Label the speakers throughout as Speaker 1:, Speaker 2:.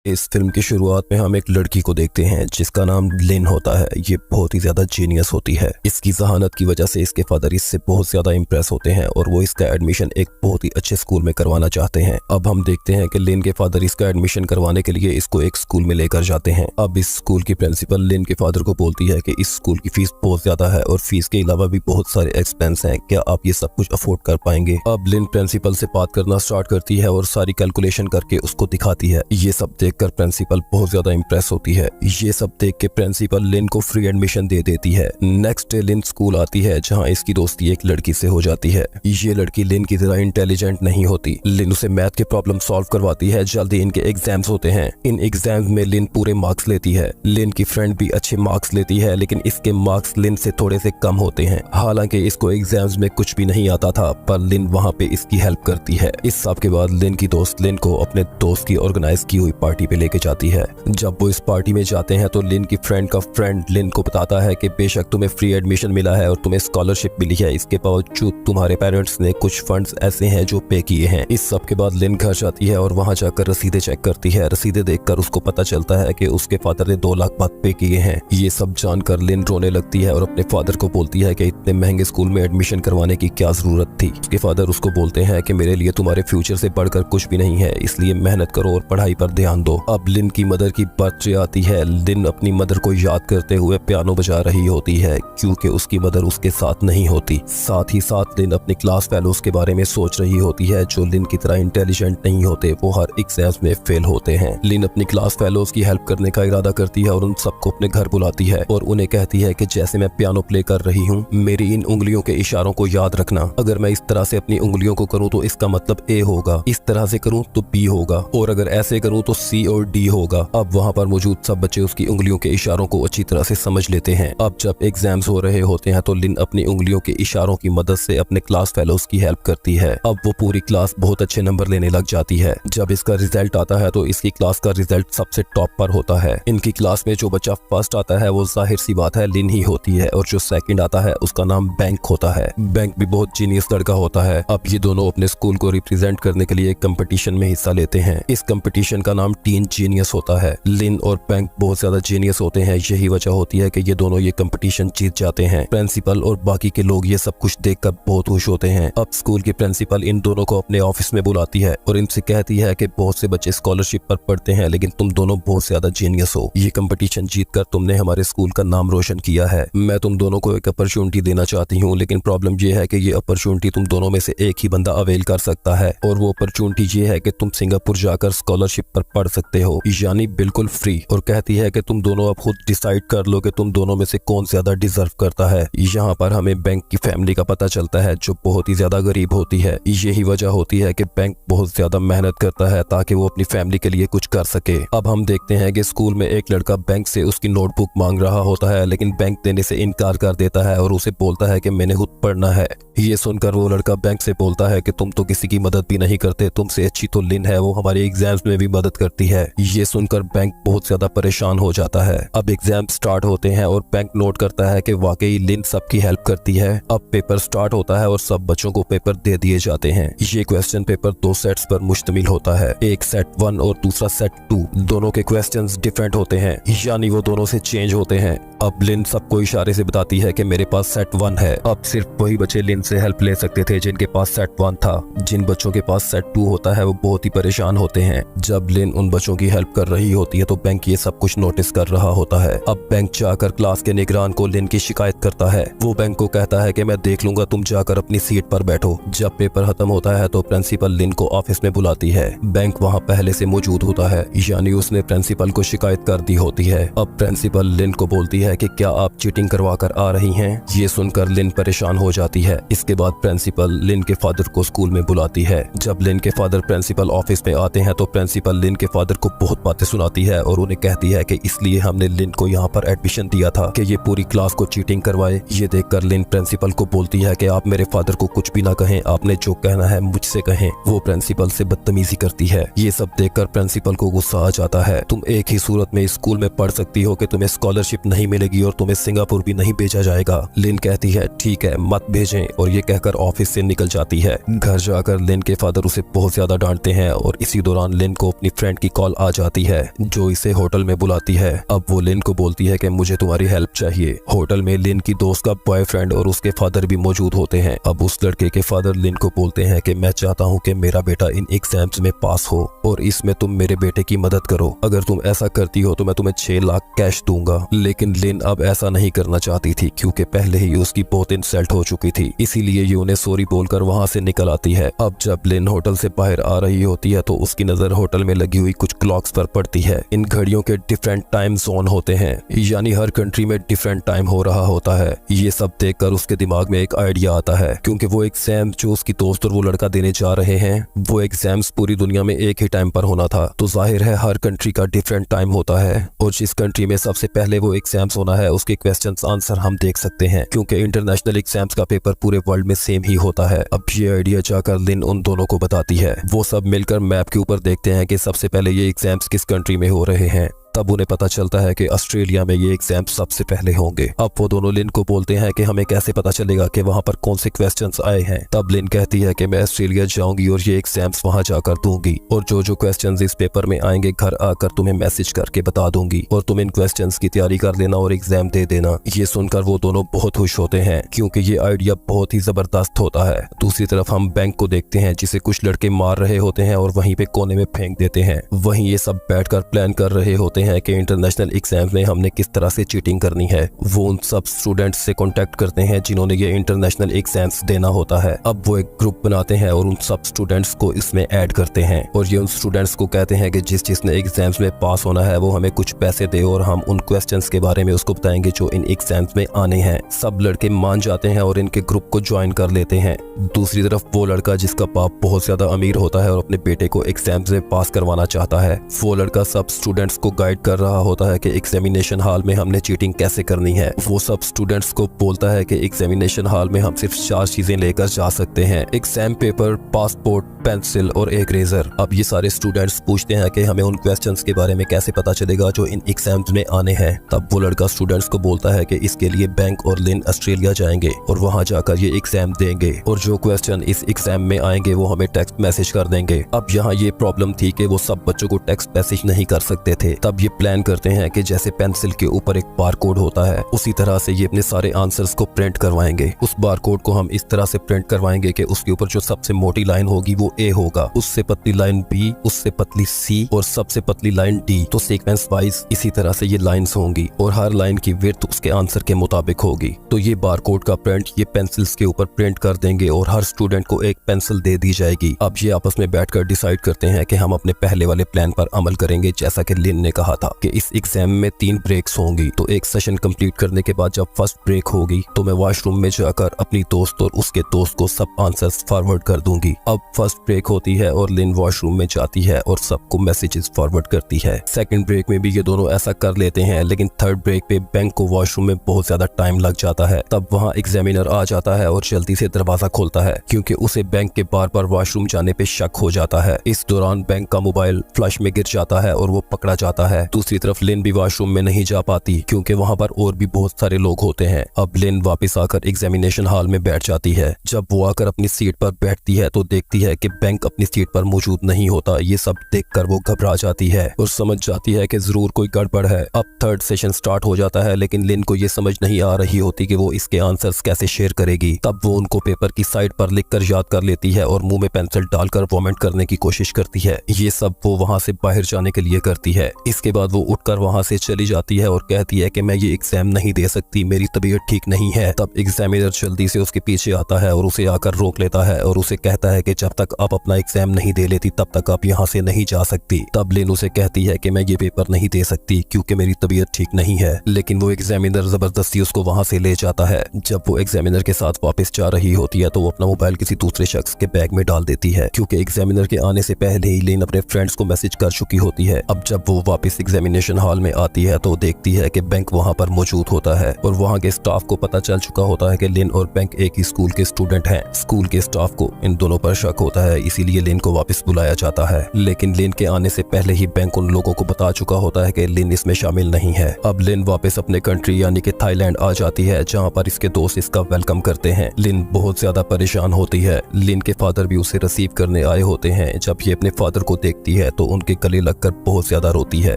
Speaker 1: इस फिल्म की शुरुआत में हम एक लड़की को देखते हैं जिसका नाम लिन होता है। ये बहुत ही ज्यादा जीनियस होती है। इसकी जहानत की वजह से इसके फादर इससे बहुत ज्यादा इम्प्रेस होते हैं और वो इसका एडमिशन एक बहुत ही अच्छे स्कूल में करवाना चाहते हैं। अब हम देखते हैं कि लिन के फादर इसका एडमिशन करवाने के लिए इसको एक स्कूल में लेकर जाते हैं। अब इस स्कूल की प्रिंसिपल लिन के फादर को बोलती है कि इस स्कूल की फीस बहुत ज्यादा है और फीस के अलावा भी बहुत सारे एक्सपेंस हैं, क्या आप ये सब कुछ अफोर्ड कर पाएंगे। अब लिन प्रिंसिपल से बात करना स्टार्ट करती है और सारी कैलकुलेशन करके उसको दिखाती है। ये सब देखकर प्रिंसिपल बहुत ज्यादा इम्प्रेस होती है। ये सब देख के प्रिंसिपल लिन को फ्री एडमिशन दे देती है। नेक्स्ट डे लिन स्कूल आती है जहाँ इसकी दोस्ती एक लड़की से हो जाती है। ये लड़की लिन की तरह इंटेलिजेंट नहीं होती। लिन उसे मैथ के प्रॉब्लम सॉल्व करवाती है। जल्दी इनके एग्जाम्स होते हैं। इन एग्जाम्स में लिन पूरे मार्क्स लेती है। लिन की फ्रेंड भी अच्छे मार्क्स लेती है, लेकिन इसके मार्क्स लिन से थोड़े से कम होते हैं। हालांकि इसको एग्जाम्स में कुछ भी नहीं आता था, पर लिन वहाँ पे इसकी हेल्प करती है। इस सब के बाद लिन की दोस्त लिन को अपने दोस्त की ऑर्गेनाइज की हुई पार्टी पे लेके जाती है। जब वो इस पार्टी में जाते हैं तो लिन की फ्रेंड का फ्रेंड लिन को बताता है कि बेशक तुम्हें फ्री एडमिशन मिला है और तुम्हें स्कॉलरशिप मिली है, इसके बावजूद तुम्हारे पेरेंट्स ने कुछ फंड्स ऐसे हैं जो पे किए हैं। इस सब के बाद लिन घर जाती है और वहां जाकर रसीदें चेक करती है। रसीदें देखकर उसको पता चलता है कि उसके फादर ने 2 लाख बाद पे किए हैं। ये सब जानकर लिन रोने लगती है और अपने फादर को बोलती है कि इतने महंगे स्कूल में एडमिशन करवाने की क्या जरूरत थी। उसके फादर उसको बोलते हैं कि मेरे लिए तुम्हारे फ्यूचर से बढ़कर कुछ भी नहीं है, इसलिए मेहनत करो और पढ़ाई पर ध्यान दो। अब लिन की मदर की बर्थडे आती है। लिन अपनी मदर को याद करते हुए पियानो बजा रही होती है क्योंकि उसकी मदर उसके साथ नहीं होती। साथ ही साथ लिन अपनी क्लास फेलोज के बारे में सोच रही होती है जो लिन की तरह इंटेलिजेंट नहीं होते, वो हर एग्जाम्स में फेल होते हैं। लिन अपनी क्लास फेलोज की हेल्प करने का इरादा करती है और उन सबको अपने घर बुलाती है और उन्हें कहती है कि जैसे मैं पियानो प्ले कर रही हूँ, मेरी इन उंगलियों के इशारों को याद रखना। अगर मैं इस तरह से अपनी उंगलियों को करूँ तो इसका मतलब ए होगा, इस तरह से करूँ तो बी होगा, और अगर ऐसे करूँ तो सी और डी होगा। अब वहाँ पर मौजूद सब बच्चे उसकी उंगलियों के इशारों को अच्छी तरह से समझ लेते हैं। अब जब एग्जाम्स हो रहे होते हैं तो लिन अपनी उंगलियों के इशारों की मदद से अपने क्लास फेलोज की हेल्प करती है। अब वो पूरी क्लास बहुत अच्छे नंबर लेने लग जाती है। जब इसका रिजल्ट आता है तो इसकी क्लास का रिजल्ट सबसे टॉप पर होता है। इनकी क्लास में जो बच्चा फर्स्ट आता है वो जाहिर सी बात है लिन ही होती है, और जो सेकंड आता है उसका नाम बैंक होता है। बैंक भी बहुत जीनियस लड़का होता है। अब ये दोनों अपने स्कूल को रिप्रेजेंट करने के लिए एक कंपटीशन में हिस्सा लेते हैं। इस कंपटीशन का नाम टीन जीनियस होता है। लिन और बैंक बहुत ज्यादा जीनियस होते हैं, यही वजह होती है कि ये दोनों ये कंपटीशन जीत जाते हैं। प्रिंसिपल और बाकी के लोग ये सब कुछ देखकर बहुत खुश होते हैं। अब स्कूल की प्रिंसिपल इन दोनों को अपने ऑफिस में बुलाती है और इनसे कहती है कि बहुत से बच्चे स्कॉलरशिप पर पढ़ते हैं, लेकिन तुम दोनों बहुत ज्यादा जीनियस हो। ये कंपटीशन जीतकर तुमने हमारे स्कूल का नाम रोशन किया है। मैं तुम दोनों को एक अपॉर्चुनिटी देना चाहती हूँ, लेकिन प्रॉब्लम ये है कि ये अपॉर्चुनिटी तुम दोनों में से एक ही बंदा अवेल कर सकता है, और वो अपॉर्चुनिटी ये है कि तुम सिंगापुर जाकर स्कॉलरशिप पर पढ़ सकते हो, यानी बिल्कुल फ्री। और कहती है कि तुम दोनों अब खुद डिसाइड कर लो कि तुम दोनों में से कौन ज्यादा डिजर्व करता है। यहाँ पर हमें बैंक की फैमिली का पता चलता है जो बहुत ही ज्यादा गरीब होती है। यही वजह होती है कि बैंक बहुत ज्यादा मेहनत करता है ताकि वो अपनी फैमिली के लिए कुछ कर सके। अब हम देखते हैं कि स्कूल में एक लड़का बैंक से उसकी नोटबुक मांग रहा होता है, लेकिन बैंक देने से इनकार कर देता है और उसे बोलता है कि मैंने खुद पढ़ना है। ये सुनकर वो लड़का बैंक से बोलता है कि तुम तो किसी की मदद भी नहीं करते, तुमसे अच्छी तो लिन है, वो हमारे एग्जाम्स में भी मदद करती है। ये सुनकर बैंक बहुत ज्यादा परेशान हो जाता है। अब एग्जाम स्टार्ट होते हैं और बैंक नोट करता है कि वाकई लिन सबकी हेल्प करती है। अब पेपर स्टार्ट होता है और सब बच्चों को पेपर दे दिए जाते हैं। ये क्वेश्चन पेपर 2 सेट्स पर मुश्तमिल होता है, एक सेट 1 और दूसरा सेट 2। दोनों के क्वेश्चंस डिफरेंट होते हैं, यानी वो दोनों से चेंज होते हैं। अब लिन सबको इशारे से बताती है कि मेरे पास सेट 1 है। अब सिर्फ वही बच्चे लिन से हेल्प ले सकते थे जिनके पास सेट 1 था। जिन बच्चों के पास सेट 2 होता है वो बहुत ही परेशान होते हैं। जब लिन उन बच्चों की हेल्प कर रही होती है तो बैंक ये सब कुछ नोटिस कर रहा होता है। अब बैंक जाकर क्लास के निगरान को लिन की शिकायत करता है। वो बैंक को कहता है कि मैं देख लूंगा, तुम जाकर अपनी सीट पर बैठो। जब पेपर खत्म होता है तो प्रिंसिपल लिन को ऑफिस में बुलाती है। बैंक वहाँ पहले से मौजूद होता है, यानी उसने प्रिंसिपल को शिकायत कर दी होती है। अब प्रिंसिपल लिन को बोलती है कि क्या आप चीटिंग करवा कर आ रही हैं? ये सुनकर लिन परेशान हो जाती है। इसके बाद प्रिंसिपल लिन के फादर को स्कूल में बुलाती है। जब लिन के फादर प्रिंसिपल ऑफिस में आते हैं तो प्रिंसिपल लिन के फादर को बहुत बातें सुनाती है और उन्हें कहती है कि इसलिए हमने लिन को यहाँ पर एडमिशन दिया था कि ये पूरी क्लास को चीटिंग करवाए। ये देखकर लिन प्रिंसिपल को बोलती है कि आप मेरे फादर को कुछ भी ना कहें, आपने जो कहना है मुझसे कहें। वो प्रिंसिपल से बदतमीजी करती है। ये सब देखकर प्रिंसिपल को गुस्सा आ जाता है। तुम एक ही सूरत में स्कूल में पढ़ सकती हो कि तुम्हें स्कॉलरशिप नहीं मिलेगी और तुम्हें सिंगापुर भी नहीं भेजा जाएगा। लिन कहती है ठीक है मत भेजें, और ये कहकर ऑफिस से निकल जाती है। घर जाकर लिन के फादर उसे बहुत ज्यादा डांटते हैं और इसी दौरान लिन को अपनी फ्रेंड की कॉल आ जाती है जो इसे होटल में बुलाती है। अब वो लिन को बोलती है कि मुझे तुम्हारी हेल्प चाहिए। होटल में लिन की दोस्त का बॉयफ्रेंड और उसके फादर भी मौजूद होते हैं। अब उस लड़के के फादर लिन को बोलते हैं कि मैं चाहता हूँ कि मेरा बेटा इन एग्जाम्स में पास हो और इसमें तुम मेरे बेटे की मदद करो। अगर तुम ऐसा करती हो तो मैं तुम्हें 6 लाख कैश दूंगा। लेकिन लिन अब ऐसा नहीं करना चाहती थी क्योंकि पहले ही उसकी बहुत इंसल्ट हो चुकी थी, इसीलिए ये उन्हें सॉरी बोलकर वहां से निकल आती है। अब जब लिन होटल से बाहर आ रही होती है तो उसकी नजर होटल में लगी हुई कुछ क्लॉक्स पर पड़ती है। इन घड़ियों के डिफरेंट टाइम जोन होते हैं, यानी हर कंट्री में डिफरेंट टाइम हो रहा होता है। ये सब देखकर उसके दिमाग में एक आइडिया आता है क्योंकि वो एग्जाम जो उसकी दोस्त और वो लड़का देने जा रहे हैं वो एग्जाम्स पूरी दुनिया में एक ही टाइम पर होना था। तो जाहिर है हर कंट्री का डिफरेंट टाइम होता है और जिस कंट्री में सबसे पहले वो एग्जाम्स होना है उसके क्वेश्चंस आंसर हम देख सकते हैं क्योंकि इंटरनेशनल एग्जाम्स का पेपर पूरे वर्ल्ड में सेम ही होता है। अब ये आइडिया जाकर लिन उन दोनों को बताती है। वो सब मिलकर मैप के ऊपर देखते हैं कि सबसे पहले ये एग्जाम्स किस कंट्री में हो रहे हैं। तब उन्हें पता चलता है कि ऑस्ट्रेलिया में ये एग्जाम सबसे पहले होंगे। अब वो दोनों लिन को बोलते हैं कि हमें कैसे पता चलेगा कि वहाँ पर कौन से क्वेश्चंस आए हैं। तब लिन कहती है कि मैं ऑस्ट्रेलिया जाऊंगी और ये एग्जाम्स वहाँ जाकर दूंगी और जो क्वेश्चंस इस पेपर में आएंगे घर आकर तुम्हें मैसेज करके बता दूंगी और तुम इन क्वेश्चंस की तैयारी कर लेना और एग्जाम दे देना। ये सुनकर वो दोनों बहुत खुश होते हैं क्योंकि ये आइडिया बहुत ही जबरदस्त होता है। दूसरी तरफ हम बैंक को देखते हैं जिसे कुछ लड़के मार रहे होते हैं और वहीं पे कोने में फेंक देते हैं। वहीं ये सब बैठकर प्लान कर रहे होते हैं कि इंटरनेशनल एग्जाम में हमने किस तरह से चीटिंग करनी है। वो उन सब स्टूडेंट्स से कांटेक्ट करते हैं जिन्होंने ये इंटरनेशनल एग्जाम्स देना होता है। अब वो एक ग्रुप बनाते हैं और उन सब स्टूडेंट्स को इसमें ऐड करते हैं और ये उन स्टूडेंट्स को कहते हैं कि जिसने एग्जाम्स में पास होना है वो हमें कुछ पैसे दे और हम उन क्वेश्चंस के बारे में उसको बताएंगे जो इन एग्जाम्स में आने हैं। सब लड़के मान जाते हैं और इनके ग्रुप को ज्वाइन कर लेते हैं। दूसरी तरफ वो लड़का जिसका बाप बहुत ज्यादा अमीर होता है और अपने बेटे को एग्जाम्स में पास करवाना चाहता है, वो लड़का सब स्टूडेंट्स को गाइड कर रहा होता है कि एग्जामिनेशन हॉल में हमने चीटिंग कैसे करनी है। वो सब स्टूडेंट्स को बोलता है कि एग्जामिनेशन हॉल में हम सिर्फ 4 चीजें लेकर जा सकते हैं, एग्जाम पेपर, पासपोर्ट, पेंसिल और एक रेजर। अब ये सारे स्टूडेंट्स पूछते हैं कि हमें उन क्वेश्चंस के बारे में कैसे पता चलेगा जो इन एग्जाम्स में आने हैं। तब वो लड़का स्टूडेंट्स को बोलता है कि इसके लिए बैंक और लिन ऑस्ट्रेलिया जाएंगे और वहां जाकर ये एग्जाम देंगे और जो क्वेश्चन इस एग्जाम में आएंगे वो हमें टेक्स्ट मैसेज कर देंगे। अब यहाँ ये प्रॉब्लम थी कि वो सब बच्चों को टेक्स्ट मैसेज नहीं कर सकते थे। तब ये प्लान करते हैं कि जैसे पेंसिल के ऊपर एक बारकोड होता है उसी तरह से ये अपने सारे आंसर्स को प्रिंट करवाएंगे। उस बारकोड को हम इस तरह से प्रिंट करवाएंगे कि उसके ऊपर जो सबसे मोटी लाइन होगी वो ए होगा, उससे पतली लाइन बी, उससे पतली सी और सबसे पतली लाइन डी। तो सीक्वेंस वाइज इसी तरह से ये लाइंस होंगी और हर लाइन की विड्थ उसके आंसर के मुताबिक होगी। तो ये बारकोड का प्रिंट ये पेंसिल्स के ऊपर प्रिंट कर देंगे और हर स्टूडेंट को एक पेंसिल दे दी जाएगी। अब ये आपस में बैठकर डिसाइड करते हैं कि हम अपने पहले वाले प्लान पर अमल करेंगे जैसा कि लिन ने कहा था कि इस एग्जाम में 3 ब्रेक्स होंगी। तो एक सेशन कंप्लीट करने के बाद जब फर्स्ट ब्रेक होगी तो मैं वॉशरूम में जाकर अपनी दोस्त और उसके दोस्त को सब आंसर्स फॉरवर्ड कर दूंगी। अब फर्स्ट ब्रेक होती है और लिन वॉशरूम में जाती है और सबको मैसेजेस फॉरवर्ड करती है। सेकंड ब्रेक में भी ये दोनों ऐसा कर लेते हैं, लेकिन थर्ड ब्रेक पे बैंक को वॉशरूम में बहुत ज्यादा टाइम लग जाता है। तब वहाँ एग्जामिनर आ जाता है और जल्दी से दरवाजा खोलता है क्योंकि उसे बैंक के बार बार वॉशरूम जाने पे शक हो जाता है। इस दौरान बैंक का मोबाइल फ्लश में गिर जाता है और वो पकड़ा जाता है। दूसरी तरफ लिन भी वॉशरूम में नहीं जा पाती क्योंकि वहाँ पर और भी बहुत सारे लोग होते हैं। अब लिन वापस आकर एग्जामिनेशन हॉल में बैठ जाती है। जब वो आकर अपनी सीट पर बैठती है तो देखती है कि बैंक अपनी सीट पर मौजूद नहीं होता। ये सब देखकर वो घबरा जाती है और समझ जाती है कि जरूर कोई गड़बड़ है। अब थर्ड सेशन स्टार्ट हो जाता है, लेकिन लिन को ये समझ नहीं आ रही होती कि वो इसके आंसर्स कैसे शेयर करेगी। तब वो उनको पेपर की साइड पर लिखकर याद कर लेती है और मुंह में पेंसिल डालकर वॉमिट करने की कोशिश करती है। ये सब वो वहाँ से बाहर जाने के लिए करती है। इसके बाद वो उठकर वहाँ से चली जाती है और कहती है कि मैं ये एग्जाम नहीं दे सकती, मेरी तबीयत ठीक नहीं है। तब एग्जामिनर जल्दी से उसके पीछे आता है और उसे आकर रोक लेता है और उसे कहता है कि जब तक आप अपना एग्जाम नहीं दे लेती तब तक आप यहाँ से नहीं जा सकती। तब लिन उसे कहती है कि मैं ये पेपर नहीं दे सकती क्योंकि मेरी तबीयत ठीक नहीं है, लेकिन वो एग्जामिनर जबरदस्ती उसको वहाँ से ले जाता है। जब वो एग्जामिनर के साथ वापस जा रही होती है तो वो अपना मोबाइल किसी दूसरे शख्स के बैग में डाल देती है क्योंकि एग्जामिनर के आने से पहले ही लिन अपने फ्रेंड्स को मैसेज कर चुकी होती है। अब जब वो वापस एग्जामिनेशन हॉल में आती है तो देखती है कि बैंक वहाँ पर मौजूद होता है और वहाँ के स्टाफ को पता चल चुका होता है कि लिन और बैंक एक ही स्कूल के स्टूडेंट हैं। स्कूल के स्टाफ को इन दोनों पर शक होता है, इसीलिए लिन को वापस बुलाया जाता है। लेकिन लिन के आने से पहले ही बैंक उन लोगों को बता चुका होता है कि लिन इसमें शामिल नहीं है। अब लिन वापस अपने कंट्री यानी कि थाईलैंड आ जाती है, जहाँ पर इसके दोस्त इसका वेलकम करते हैं। लिन बहुत ज्यादा परेशान होती है। लिन के फादर भी उसे रिसीव करने आए होते हैं। जब ये अपने फादर को देखती है तो उनके गले लगकर बहुत ज्यादा रोती है,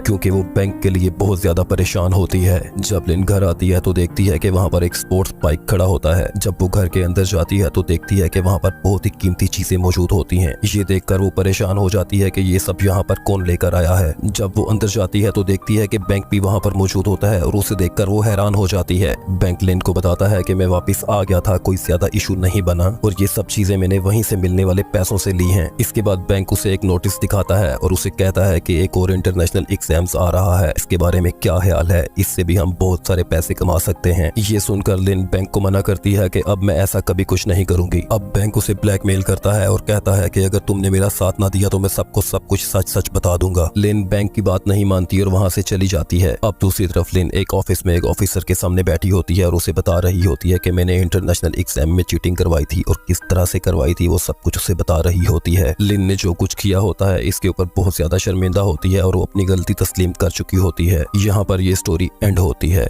Speaker 1: क्योंकि वो बैंक के लिए बहुत ज्यादा परेशान होती है। जब लिन घर आती है तो देखती है कि वहाँ पर एक स्पोर्ट्स बाइक खड़ा होता है। जब वो घर के अंदर जाती है तो देखती है कि वहाँ पर बहुत ही कीमती चीजें मौजूद होती हैं। ये देखकर वो परेशान हो जाती है कि ये सब यहाँ पर कौन लेकर आया है। जब वो अंदर जाती है तो देखती है कि बैंक भी वहाँ पर मौजूद होता है और उसे देखकर वो हैरान हो जाती है। बैंक लिन को बताता है कि मैं वापस आ गया था, कोई ज्यादा इशू नहीं बना और ये सब चीजें मैंने वहीं से मिलने वाले पैसों से ली हैं। इसके बाद बैंक उसे एक नोटिस दिखाता है और उसे कहता है कि एक और इंटरनेशनल एग्जाम्स आ रहा है, इसके बारे में क्या ख्याल है, इससे भी हम बहुत सारे पैसे कमा सकते हैं। ये सुनकर लिन बैंक को मना करती है कि अब मैं ऐसा कभी कुछ नहीं करूंगी। अब बैंक उसे ब्लैकमेल करता है और कहता है कि अगर तुमने मेरा साथ ना दिया तो मैं सबको सब कुछ सच सच बता दूंगा। लिन बैंक की बात नहीं मानती और वहाँ से चली जाती है। अब दूसरी तरफ लिन एक ऑफिस में एक ऑफिसर के सामने बैठी होती है और उसे बता रही होती है कि मैंने इंटरनेशनल एग्जाम में चीटिंग करवाई थी और किस तरह से करवाई थी वो सब कुछ उसे बता रही होती है। लिन ने जो कुछ किया होता है इसके ऊपर बहुत ज्यादा शर्मिंदा होती है और वो अपनी गलती तस्लीम कर चुकी होती है। यहाँ पर ये स्टोरी एंड होती है।